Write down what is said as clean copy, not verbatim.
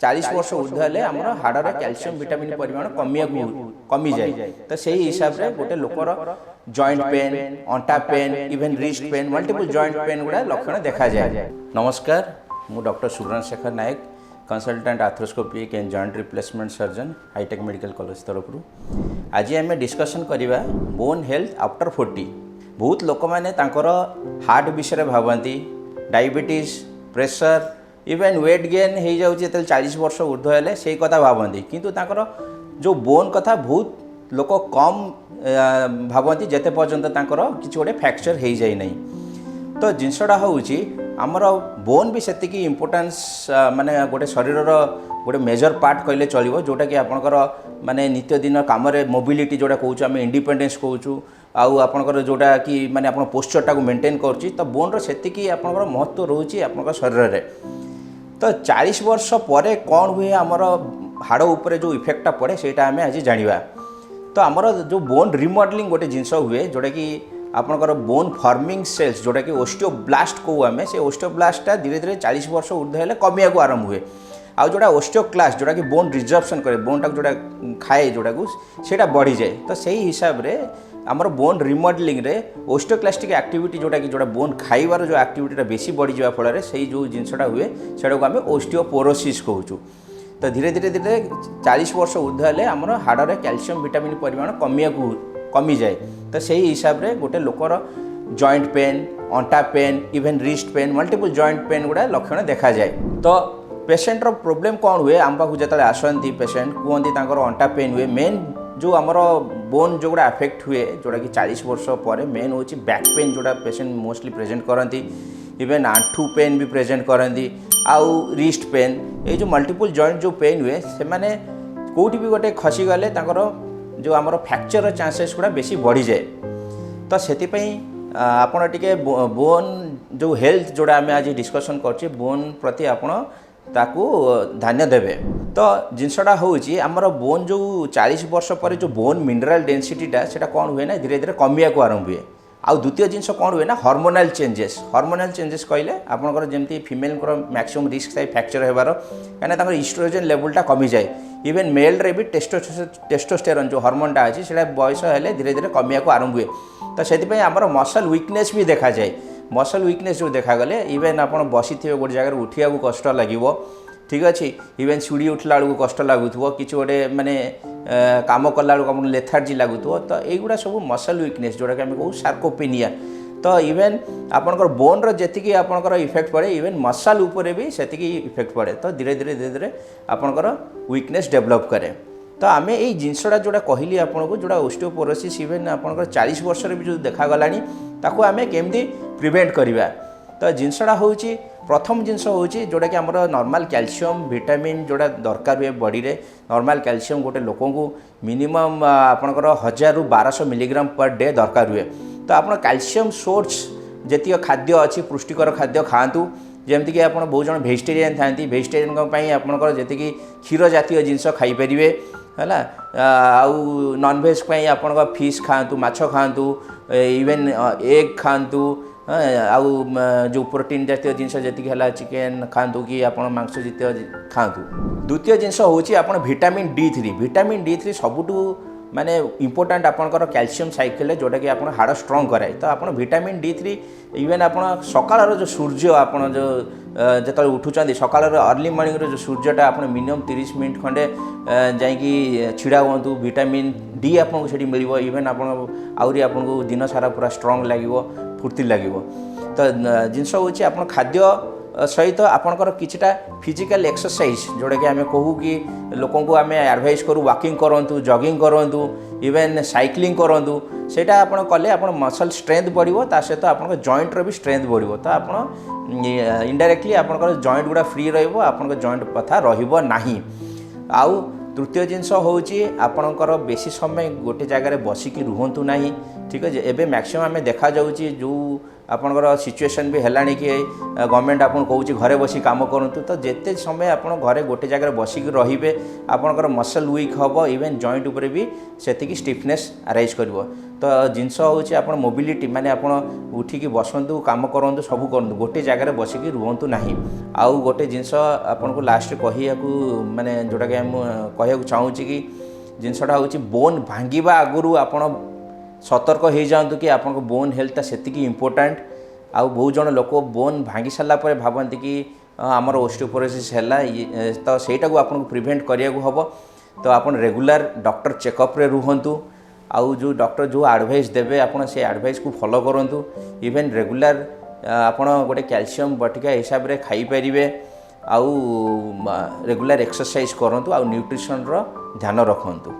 40 वर्ष ऊर्ध्व हेले आमर हाड़र कैल्शियम विटामिन परिमाण कमी जाए तो सही हिसाब से गोटे लोकर जॉइंट पेन अंटा pain even wrist pain multiple joint pain गुड़ा लक्षण देखा जाए। नमस्कार, मु doctor Subran Shekhar Nayak, consultant arthroscopic and joint replacement surgeon hitech medical college तरफ। आज आम डिस्कसन करवा बोन हेल्थ आफ्टर 40। बहुत लोक मैंने हार्ट विषय भावती, diabetes, pressure, even weight gain हो जाऊँगी 40 वर्ष ऊर्ध्व हेले से कथा भावती, किंतु तांकर जो बोन कथा बहुत लोक कम भावती जिते पर्यंत किसी गोटे फ्रैक्चर हो जाए नहीं। तो जिनसटा हूँ आमर बोन भी सेतिकी इम्पोर्टेंस माने गोटे शरीर गोटे मेजर पार्ट कहले चलो, जोटा कि आपणकर माने नित्य दिन काम मोबिलिटी जोटा कहूँ आम इंडिपेंडेंस कहूँ आउ आपणकर जोटा कि माने आप पोस्चरटा को मेंटेन करुच्ची, तो बोन सेतिकी आपणकर महत्व रोचे आपणकर शरीर में। तो 40 वर्ष पर कौन हुए आमर हाड़ उपरे जो इफेक्टा पड़े सेटा आम आज जाना। तो आमर जो बोन रिमॉडलिंग गोटे जिनस हुए जोटा कि आपणकर बोन फॉर्मिंग सेल्स जोटा कि ओस्टियोब्लास्ट कहू आम, से ओस्टियोब्लास्टा धीरे धीरे 40 वर्ष ऊर्ध्व हेले कमिया को आरंभ हुए। आउ जोटा ओस्टियोक्लास्ट जोटा कि बोन रिजर्प्शन करे, बोन टाक जोटा खाए जोटा को सेटा बढ़ी जाए। तो सही हिसाब रे आमर बोन रिमॉडलिंग रे ओस्टियोक्लास्टिक एक्टिविटी जोटा कि जोटा बोन खाइबार जो एक्टिविटीटा बेसी बढ़ी जावा फल से जो जिनसटा हुए सेटा को आम ओस्टियोपोरोसिस कहूँ। तो धीरे धीरे धीरे 40 वर्ष ऊर्ध्व हेले आमर हाड़र कैल्शियम विटामिन परिमाण कमी जाए। तो सही हिसाब रे गोटे लोकर जॉइंट पेन, अंटा pain, even wrist pain, multiple joint pain गुड़ा लक्षण देखा जाए। तो पेसेंटर प्रोब्लेम कौन हुए आम पाक जो आसती पेसेंट कहते अंटा पेन हुए, मेन जो आमर बोन जो गुड़ा अफेक्ट हुए जोटा कि 40 वर्ष पर मेन हूँ बैक पेन जोटा पेसेंट मोस्टली प्रेजेंट करती, इवेन आंठू पेन भी प्रेजेंट करती, आउ रिस्ट पेन, ये जो मल्टीपल जॉइंट जो पेन हुए से माने कोठी भी गोटे खसी गले जो आमर फ्रैक्चर चांसेस गुड़ा बेसी बढ़ी जाए। तो से आपण टिके बोन जो हेल्थ जोड़ा आम आज डिस्कसन कर बोन प्रति आपण ताकू ध्यान देवे। तो जिनसटा हूँ आमर बोन जो 40 वर्ष पर जो बोन मिनरल डेनसीटीटा से कौन हुए ना धीरे धीरे कमिया को आरंभ हुए। आउ द्वितीय जिनस कौन हुए ना हार्मोनाल चेंजेस कहले आपंकर जमी फिमेल मैक्सिमम रिस्क थाए फ्रैक्चर होबार, कहीं इस्ट्रोजन लेवलटा कमी जाए। इवेन मेल रे भी टेस्टोस्टेरोन जो हार्मोनटा अच्छी से बयस हेले धीरे धीरे कमिया को आरंभ हुए। तो से आमर मसल वीकनेस भी देखा जाए। मसल वीकनेस जो देखा गले इवेन आप बसी थे गोटे जगह उठा को कष्ट लगे, ठीक अच्छे, इवेन सीढ़ी उठला बेलू कष्ट लगुव कि गोटे माने काम कला बेलू लेथार्जी लगुव। तो युवा सब मसल वीकनेस जोटा कि आम कहूँ सार्कोपेनिया। तो इवेन आपंकर बोन जी आपंकर इफेक्ट पड़े इवेन मसल उपरे भी से इफेक्ट पड़े। तो धीरे धीरे धीरे धीरे आपंकर वीकनेस डेभलप करे। तो आम यही जिनसटा जोड़ा कहली आपको जोड़ा ओस्टियोपोरोसिस इवेन आपंकर 40 वर्ष भी जो देखागला ताकू आम केमती प्रिवेंट करवा। तो जिनसटा हूँ प्रथम जिनस हूँ जोटा कि आमर नॉर्मल कैल्शियम विटामिन जोड़ा दरकार हुए बॉडी रे। नॉर्मल कैल्शियम गोटे लोक मिनिमम आपंकर 1000 ରୁ 1200 मिलीग्राम पर डे दरकार हुए। तो आप कैल्शियम सोर्स जी खाद्य अच्छी पुष्टिकर खाद्य खातु, जमीक आप बहुत जन भेजिटेरियन था, भेजिटेरियन आपंकर जी क्षीर जातीय जिनस खाईपर है। आउ नॉनभेज आप फिश खातु, माछ खातु, इवेन एग खातु, आउ जो प्रोटीन जातीय जिनस जी है चिकेन खातु कि आप मांस जातीय खातु। द्वितीय जिनस हूँ आप विटामिन D3। विटामिन D3 सबुठू माने इम्पोर्टाट आपंकर कैल्शियम साइकिल जोटा कि आप हाड़ स्ट्रंग कराए। तो आप विटामिन D3 इवेन आप सकाळ जो सूर्य आप जो उठुंट सकाळ अर्ली मॉर्निंग जो सूर्यटा आप मिनिमम 30 मिनट खंडे जाकि छिड़ा हूँ, विटामिन D आपको से मिल, इवेन आहरी आपको दिन सारा पूरा स्ट्रंग लगे, फुर्ती लगे। तो जिनस हूँ आप खाद्य सहित आपंकर किछिटा फिजिकल एक्सरसाइज जोटा कि आम कहूँ कि लोकों को आम एडवाइस करूँ वॉकिंग करूँ, जॉगिंग करूँ, इवेन साइक्लिंग करूँ। सेटा आपन कले आपन मसल स्ट्रेंथ बढ़िबो, ता सहित आपन जॉइंट रो भी स्ट्रेंथ बढ़िबो। तो आपन इनडायरेक्टली आपन जॉइंट गुड़ा फ्री रहिबो, आपन जॉइंट पथा रहिबो नाही। आउ तृतीय जिनस हूँ आपणकर बेसी समय गोटे जगार बसिकी रुहतु ना, ठीक है। एबे मैक्सिमम आम देखा जाउची जो ଆପଣଙ୍କର ସିଚुଏସନ୍ ବି ହେଲାଣି କି ଗଭର୍ଣ୍ଣମେଣ୍ଟ ଆପଣଙ୍କୁ କହୁଛି ଘରେ ବସି କାମ କରନ୍ତୁ, ତ ଯେତେ ସମୟ ଆପଣ ଘରେ ଗୋଟେ ଜାଗାରେ ବସିକି ରହିବେ ଆପଣଙ୍କର ମସଲ୍ ୱିକ୍ ହେବ, ଇଭେନ୍ ଜଏଣ୍ଟ ଉପରେ ବି ସେତିକି ଷ୍ଟିଫନେସ୍ ଆରାଇଜ୍ କରିବ। ତ ଜିନିଷ ହେଉଛି ଆପଣ ମୋବିଲିଟି, ମାନେ ଆପଣ ଉଠିକି ବସନ୍ତୁ, କାମ କରନ୍ତୁ, ସବୁ କରନ୍ତୁ, ଗୋଟେ ଜାଗାରେ ବସିକି ରୁହନ୍ତୁ ନାହିଁ। ଆଉ ଗୋଟେ ଜିନିଷ ଆପଣଙ୍କୁ ଲାଷ୍ଟରେ କହିବାକୁ ମାନେ ଯେଉଁଟାକି ମୁଁ କହିବାକୁ ଚାହୁଁଛି କି ଜିନିଷଟା ହେଉଛି ବୋନ୍ ଭାଙ୍ଗିବା ଆଗରୁ ଆପଣ ସତର୍କ ହେଇଯାଆନ୍ତୁ କି ଆପଣଙ୍କ ବୋନ୍ ହେଲ୍ଥଟା ସେତିକି ଇମ୍ପୋର୍ଟାଣ୍ଟ। ଆଉ ବହୁତ ଜଣ ଲୋକ ବୋନ୍ ଭାଙ୍ଗି ସାରିଲା ପରେ ଭାବନ୍ତି କି ଆମର ଓଷ୍ଟିଓପୋରୋସିସ୍ ହେଲା, ତ ସେଇଟାକୁ ଆପଣଙ୍କୁ ପ୍ରିଭେଣ୍ଟ କରିବାକୁ ହେବ। ତ ଆପଣ ରେଗୁଲାର ଡକ୍ଟର ଚେକଅପ୍ରେ ରୁହନ୍ତୁ, ଆଉ ଯେଉଁ ଡକ୍ଟର ଯେଉଁ ଆଡ଼ଭାଇସ୍ ଦେବେ ଆପଣ ସେ ଆଡ଼ଭାଇସ୍କୁ ଫଲୋ କରନ୍ତୁ। ଇଭେନ୍ ରେଗୁଲାର ଆପଣ ଗୋଟେ କ୍ୟାଲସିୟମ୍ ବଟିକା ହିସାବରେ ଖାଇପାରିବେ, ଆଉ ରେଗୁଲାର ଏକ୍ସରସାଇଜ୍ କରନ୍ତୁ, ଆଉ ନ୍ୟୁଟ୍ରିସନ୍ର ଧ୍ୟାନ ରଖନ୍ତୁ।